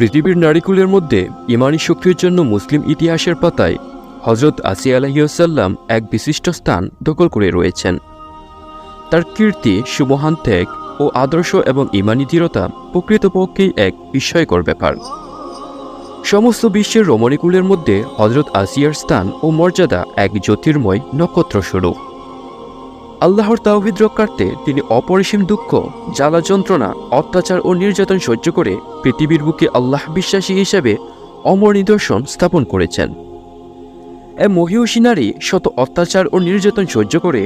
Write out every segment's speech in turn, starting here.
পৃথিবীর নারীকুলের মধ্যে ইমানি শক্তির জন্য মুসলিম ইতিহাসের পাতায় হজরত আসিয়া আলাইহিসসালাম এক বিশিষ্ট স্থান দখল করে রয়েছেন। তার কীর্তি, সুমহান ত্যাগ ও আদর্শ এবং ইমানি দৃঢ়তা প্রকৃতপক্ষেই এক বিস্ময়কর ব্যাপার। সমস্ত বিশ্বের রমণীকুলের মধ্যে হজরত আসিয়ার স্থান ও মর্যাদা এক জ্যোতির্ময় নক্ষত্রস্বরূপ। আল্লাহর তাওহীদ রক্ষার্থে তিনি অপরিসীম দুঃখ, জ্বালা যন্ত্রণা, অত্যাচার ও নির্যাতন সহ্য করে পৃথিবীর বুকে আল্লাহ বিশ্বাসী হিসেবে অমর নিদর্শন স্থাপন করেছেন। এ মহিয়সী নারী শত অত্যাচার ও নির্যাতন সহ্য করে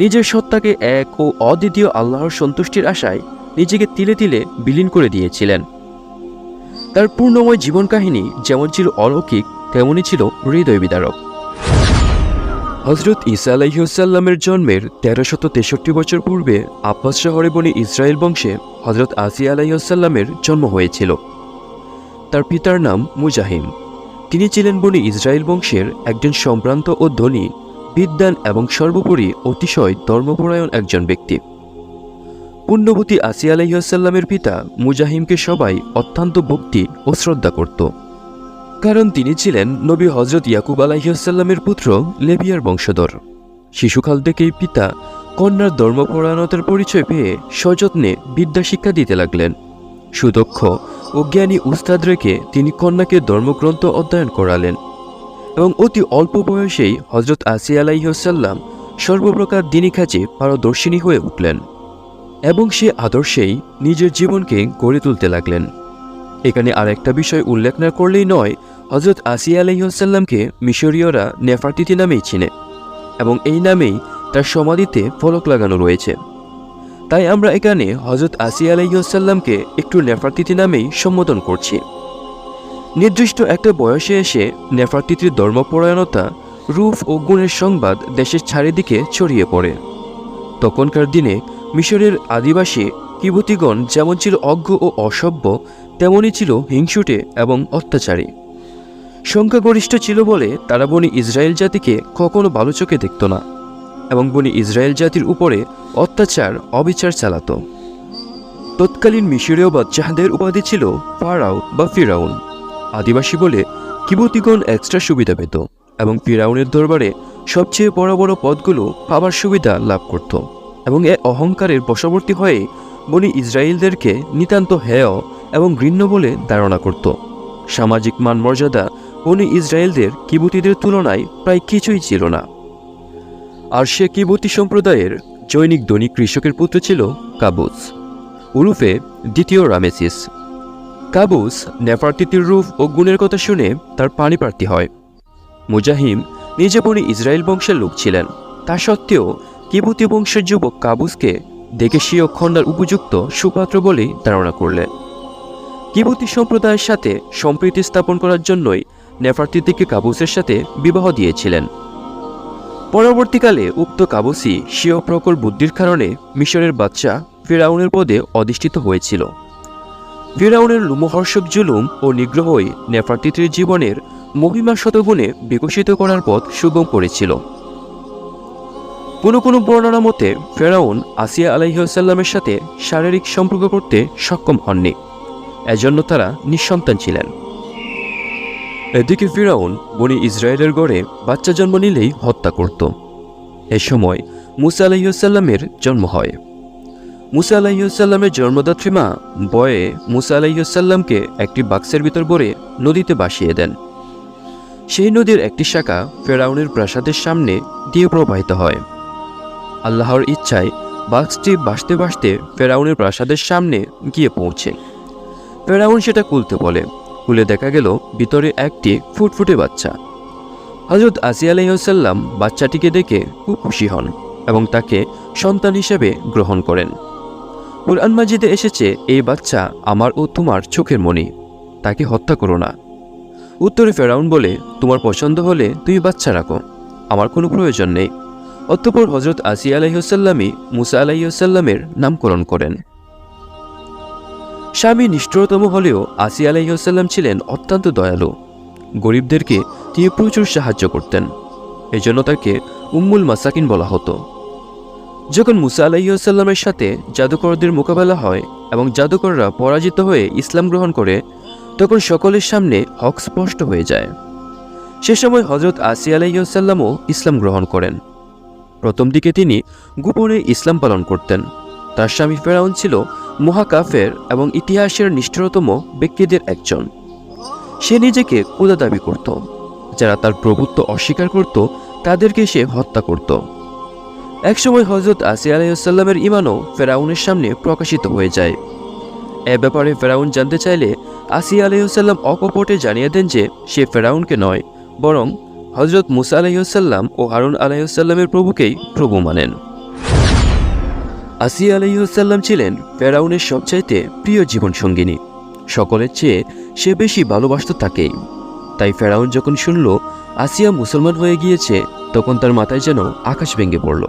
নিজের সত্তাকে এক ও অদ্বিতীয় আল্লাহর সন্তুষ্টির আশায় নিজেকে তিলে তিলে বিলীন করে দিয়েছিলেন। তার পূর্ণময় জীবন কাহিনী যেমন ছিল অলৌকিক, তেমনই ছিল হৃদয় বিদারক। হজরত ঈসা আলাইহিসসালামের জন্মের 1363 বছর পূর্বে আব্বাস শহরে বনি ইসরায়েল বংশে হজরত আসিয়া আলাইহিসসালামের জন্ম হয়েছিল। তার পিতার নাম মুজাহিম। তিনি ছিলেন বনি ইসরায়েল বংশের একজন সম্ভ্রান্ত ও ধনী, বিদ্বান এবং সর্বোপরি অতিশয় ধর্মপরায়ণ একজন ব্যক্তি। পুণ্যবতী আসিয়া আলাইহিসসালামের পিতা মুজাহিমকে সবাই অত্যন্ত ভক্তি ও শ্রদ্ধা করত, কারণ তিনি ছিলেন নবী হজরত ইয়াকুব আলাইহিসসালামের পুত্র লেবিয়ার বংশধর। শিশুকাল থেকেই পিতা কন্যার ধর্মপরায়ণতার পরিচয় পেয়ে সযত্নে বিদ্যা শিক্ষা দিতে লাগলেন। সুদক্ষ ও জ্ঞানী উস্তাদ রেখে তিনি কন্যাকে ধর্মগ্রন্থ অধ্যয়ন করালেন এবং অতি অল্প বয়সেই হজরত আসিয়া আলাইহিসসালাম সর্বপ্রকার দ্বীনি কাজে পারদর্শিনী হয়ে উঠলেন এবং সে আদর্শেই নিজের জীবনকে গড়ে তুলতে লাগলেন। এখানে আর একটা বিষয় উল্লেখ না করলেই নয়, হজরত আসিয়া আলাইহিসসালামকে মিশরীয়রা নেফারতিতি নামেই চিনে এবং এই নামেই তার সমাধিতে ফলক লাগানো রয়েছে। তাই আমরা এখানে হজরত আসিয়া আলাইহিসসালামকে একটু নেফারতিতি নামেই সম্বোধন করছি। নির্দিষ্ট একটা বয়সে এসে নেফারতিতির ধর্মপরায়ণতা, রূপ ও গুণের সংবাদ দেশের চারিদিকে ছড়িয়ে পড়ে। তখনকার দিনে মিশরের আদিবাসী কিবতীগণ যেমন ছিল অজ্ঞ ও অসভ্য, তেমনই ছিল হিংসুটে এবং অত্যাচারী। সংখ্যাগরিষ্ঠ ছিল বলে তারা বনি ইসরায়েল জাতিকে কখনো ভালো চোখে দেখত না এবং বনি ইসরায়েল জাতির উপরে অত্যাচার, অবিচার চালাত। তৎকালীন মিশরীয় বাদশাহদের উপাধি ছিল ফারাও বা ফিরাউন। আদিবাসী বলে কিবতীগণ এক্সট্রা সুবিধা পেত এবং ফিরাউনের দরবারে সবচেয়ে বড় বড় পদগুলো পাবার সুবিধা লাভ করত এবং এ অহংকারের বশবর্তী হয়ে বনি ইসরায়েলদেরকে নিতান্ত হেয় এবং ঘৃণ্য বলে ধারণা করত। সামাজিক মান মর্যাদা বনি ইসরায়েলদের কিবতীদের তুলনায় প্রায় কিছুই ছিল না। আর সে কিবতী সম্প্রদায়ের জৈনিক ধনী কৃষকের পুত্র ছিল কাবুস, উরুফে দ্বিতীয় রামেসিস। কাবুস নেফারতিতির রূপ ও গুণের কথা শুনে তার পাণিপ্রার্থী হয়। মুজাহিম নিজে বনি ইসরায়েল বংশের লোক ছিলেন, তা সত্ত্বেও কিবতী বংশের যুবক কাবুসকে দেখে স্বীয় কন্যার উপযুক্ত সুপাত্র বলেই ধারণা করলেন। কিবতী সম্প্রদায়ের সাথে সম্প্রীতি স্থাপন করার জন্যই নেফারতিতিকে কাবুসের সাথে বিবাহ দিয়েছিলেন। পরবর্তীকালে উক্ত কাবুসই স্বীয় প্রখর বুদ্ধির কারণে মিশরের বাদশাহ ফিরাউনের পদে অধিষ্ঠিত হয়েছিল। ফিরাউনের লোমহর্ষক জুলুম ও নিগ্রহই নেফারতিতির জীবনের মহিমা শতগুণে বিকশিত করার পথ সুগম করেছিল। কোনো কোনো বর্ণনা মতে ফেরাউন আসিয়া আলাইহিসসালামের সাথে শারীরিক সম্পর্ক করতে সক্ষম হননি, এজন্য তারা নিঃসন্তান ছিলেন। এদিকে ফিরাউন বনি ইসরায়েলের গড়ে বাচ্চা জন্ম নিলেই হত্যা করত। এ সময় মুসা আলাইহিসসালামের জন্ম হয়। মুসা আলাইহিসসালামের জন্মদাত্রী মা বয়ে মুসা আলাইহিসসালামকে একটি বাক্সের ভিতর ভরে নদীতে ভাসিয়ে দেন। সেই নদীর একটি শাখা ফেরাউনের প্রাসাদের সামনে দিয়ে প্রবাহিত হয়। আল্লাহর ইচ্ছায় বাক্সটি ভাসতে ভাসতে ফেরাউনের প্রাসাদের সামনে গিয়ে পৌঁছে। ফেরাউন সেটা খুলতে বলে, খুলে দেখা গেল ভিতরে একটি ফুটফুটে বাচ্চা। হযরত আসিয়া আলাইহিসসালাম বাচ্চাটিকে দেখে খুব খুশি হন এবং তাকে সন্তান হিসেবে গ্রহণ করেন। কুরআন মাজিদে এসেছে, এই বাচ্চা আমার ও তোমার চোখের মণি, তাকে হত্যা করো না। উত্তরে ফেরাউন বলে, তোমার পছন্দ হলে তুমি বাচ্চা রাখো, আমার কোনো প্রয়োজন নেই। অতঃপর হযরত আসিয়া আলাইহিসসালামই মুসা আলাইহিসসালামের নামকরণ করেন। স্বামী নিষ্ঠুরতম হলেও আসিয়া আলাইহিসসালাম ছিলেন অত্যন্ত দয়ালু। গরিবদেরকে তিনি প্রচুর সাহায্য করতেন, এজন্য তাকে উম্মুল মাসাকিন বলা হতো। যখন মুসা আলাইহিসসালামের সাথে জাদুকরদের মোকাবেলা হয় এবং জাদুকররা পরাজিত হয়ে ইসলাম গ্রহণ করে, তখন সকলের সামনে হক স্পষ্ট হয়ে যায়। সে সময় হযরত আসিয়া আলাইহিস সালামও ইসলাম গ্রহণ করেন। প্রথম দিকে তিনি গোপনে ইসলাম পালন করতেন। তার স্বামী ফেরাউন ছিল মহাকাফের এবং ইতিহাসের নিষ্ঠুরতম ব্যক্তিদের একজন। সে নিজেকে খোদা দাবি করত। যারা তার প্রভুত্ব অস্বীকার করত তাদেরকে সে হত্যা করত। একসময় হযরত আসিয়া আলাইহিস সালামের ঈমানও ফেরাউনের সামনে প্রকাশিত হয়ে যায়। এ ব্যাপারে ফেরাউন জানতে চাইলে আসিয়া আলাইহিস সালাম অকপটে জানিয়ে দেন যে সে ফেরাউনকে নয়, বরং হযরত মুসা আলাইহিস সালাম ও হারুন আলাইহিস সালামের প্রভুকেই প্রভু মানেন। আসিয়া আলাইহিস সালাম ছিলেন ফেরাউনের সবচাইতে প্রিয় জীবনসঙ্গিনী। সকলের চেয়ে সে বেশি ভালোবাসত তাকেই। তাই ফেরাউন যখন শুনল আসিয়া মুসলমান হয়ে গিয়েছে, তখন তার মাথায় যেন আকাশ ভেঙে পড়ল।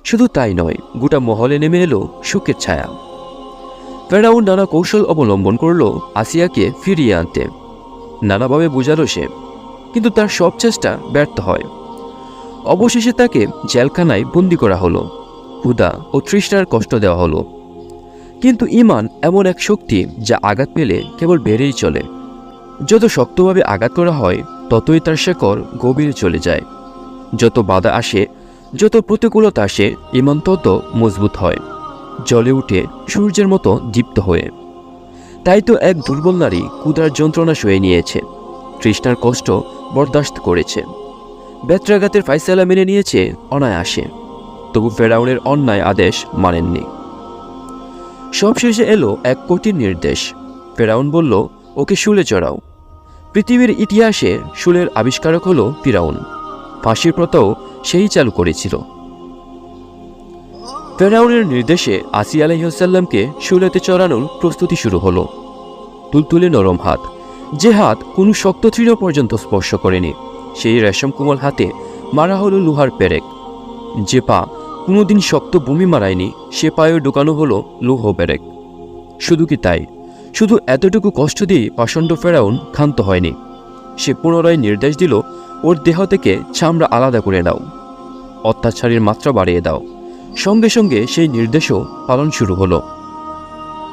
শুধু তাই নয়, গোটা মহলে নেমে এলো শোকের ছায়া। ফেরাউন নানা কৌশল অবলম্বন করল আসিয়াকে ফিরিয়ে আনতে। নানাভাবে বোঝালো সে, কিন্তু তার সব চেষ্টা ব্যর্থ হয়। অবশেষে তাকে জেলখানায় বন্দি করা হলো, ক্ষুধা ও তৃষ্ণার কষ্ট দেওয়া হলো। কিন্তু ঈমান এমন এক শক্তি যা আঘাত পেলে কেবল বেড়েই চলে। যত শক্তভাবে আঘাত করা হয় ততই তার শেকড় গভীরে চলে যায়। যত বাধা আসে, যত প্রতিকূলতা আসে, ঈমান তত মজবুত হয়, জ্বলে উঠে সূর্যের মতো দীপ্ত হয়ে। তাই তো এক দুর্বল নারী ক্ষুধার যন্ত্রণা সয়ে নিয়েছে, তৃষ্ণার কষ্ট বরদাস্ত করেছে, বেত্রাঘাতের ফায়সালা মেনে নিয়েছে অনায়াসে। তবু ফেরাউনের অন্যায় আদেশ মানেননি। সবশেষে এলো এক কঠিন নির্দেশ। ফেরাউন বলল, ওকে শুলে চড়াও। পৃথিবীর ইতিহাসে শুলের আবিষ্কারক হলো ফিরাউন। ফাঁসির প্রথাও সেই চালু করেছিল। ফেরাউনের নির্দেশে আসিয়া আলাইহিস সালামকে শুলেতে চড়ানোর প্রস্তুতি শুরু হলো। তুলতুলে নরম হাত, যে হাত কোনো শক্ত তৃণ পর্যন্ত স্পর্শ করেনি, সেই রেশম কোমল হাতে মারা হলো লোহার পেরেক। যে পা কোনোদিন শক্ত ভূমি মারায়নি, সে পায়েও ঢুকানো হলো লৌহ পেরেক। শুধু কি তাই, শুধু এতটুকু কষ্ট দিয়ে পাষণ্ড ফেরাউন ক্ষান্ত হয়নি। সে পুনরায় নির্দেশ দিল, ওর দেহ থেকে চামড়া আলাদা করে দাও, অত্যাচারের মাত্রা বাড়িয়ে দাও। সঙ্গে সঙ্গে সেই নির্দেশও পালন শুরু হলো।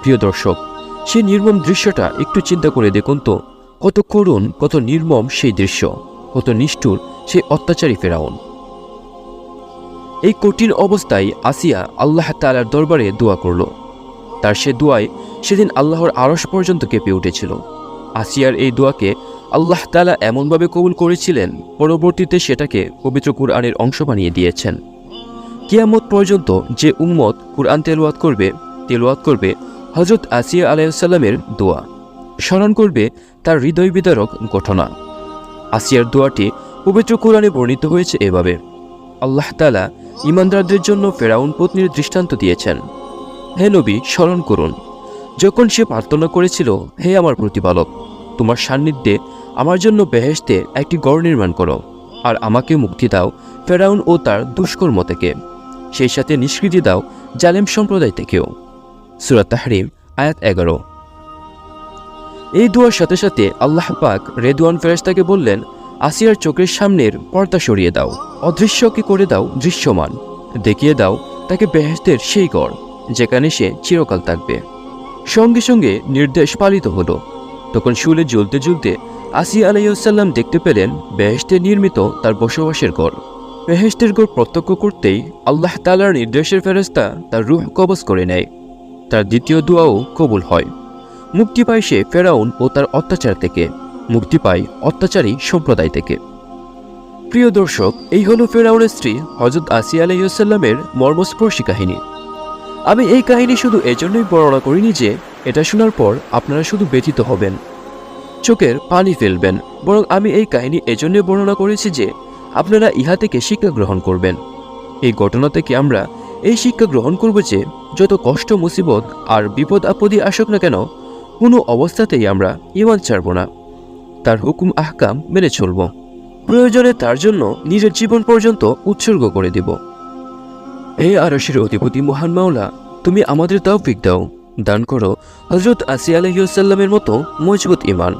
প্রিয় দর্শক, সেই নির্মম দৃশ্যটা একটু চিন্তা করে দেখুন তো, কত করুণ, কত নির্মম সেই দৃশ্য, কত নিষ্ঠুর সেই অত্যাচারী ফেরাউন। এই কঠিন অবস্থায় আসিয়া আল্লাহ তাআলার দরবারে দোয়া করল। তার সে দোয়ায় সেদিন আল্লাহর আরশ পর্যন্ত কেঁপে উঠেছিল। আসিয়ার এই দোয়াকে আল্লাহ তাআলা এমনভাবে কবুল করেছিলেন, পরবর্তীতে সেটাকে পবিত্র কুরআনের অংশ বানিয়ে দিয়েছেন। কিয়ামত পর্যন্ত যে উম্মত কুরআন তেলাওয়াত করবে হযরত আসিয়া আলাইহিস সালামের দোয়া, স্মরণ করবে তার হৃদয় বিদারক ঘটনা। আসিয়ার দোয়াটি পবিত্র কুরআনে বর্ণিত হয়েছে এভাবে: আল্লাহ তাআলা ঈমানদারদের জন্য ফেরাউন পত্নীর দৃষ্টান্ত দিয়েছেন। হে নবী, স্মরণ করুন যখন সে প্রার্থনা করেছিল, হে আমার প্রতিপালক, তোমার সান্নিধ্যে আমার জন্য বেহেশতে একটি গড় নির্মাণ করো, আর আমাকে মুক্তি দাও ফেরাউন ও তার দুষ্কর্ম থেকে, সেই সাথে নিষ্কৃতি দাও জালেম সম্প্রদায় থেকেও। সূরা তাহরিম আয়াত 11। এই দোয়ার সাথে সাথে আল্লাহ পাক রেদওয়ান ফেরেশতাকে বললেন, আসিয়ার চোখের সামনের পর্দা সরিয়ে দাও, অদৃশ্যকে করে দাও দৃশ্যমান, দেখিয়ে দাও তাকে বেহেশতের সেই গড় যেখানে সে চিরকাল থাকবে। সঙ্গে সঙ্গে নির্দেশ পালিত হলো। তখন শুলে জ্বলতে জ্বলতে আসিয়া আলাইহিস সালাম দেখতে পেলেন বেহেশতে নির্মিত তার বসবাসের ঘর। বেহেশতের ঘর প্রত্যক্ষ করতেই আল্লাহ তাআলার নির্দেশের ফেরেশতা তার রূহ কবজ করে নেয়। তার দ্বিতীয় দোয়াও কবুল হয়। মুক্তি পায় সে ফেরাউন ও তার অত্যাচার থেকে, মুক্তি পায় অত্যাচারী সম্প্রদায় থেকে। প্রিয় দর্শক, এই হলো ফেরাউনের স্ত্রী হযরত আসিয়া আলাইহিস সালামের মর্মস্পর্শী কাহিনী। আমি এই কাহিনী শুধু এজন্যই বর্ণনা করিনি যে এটা শোনার পর আপনারা শুধু ব্যথিত হবেন, চোখের পানি ফেলবেন, বরং আমি এই কাহিনী এজন্যই বর্ণনা করেছি যে আপনারা ইহা থেকে শিক্ষা গ্রহণ করবেন। এই ঘটনা থেকে আমরা এই শিক্ষা গ্রহণ করব যে যত কষ্ট, মুসিবত আর বিপদ আপদই আসুক না কেন, কোনো অবস্থাতেই আমরা ঈমান ছাড়ব না, তার হুকুম আহকাম মেনে চলব, প্রয়োজনে তার জন্য নিজের জীবন পর্যন্ত উৎসর্গ করে দেব। হে আরশের অধিপতি মহান মাওলা, তুমি আমাদের তৌফিক দাও, দান করো হযরত আসিয়া আলাইহিস সালামের মতো মজবুত ঈমান।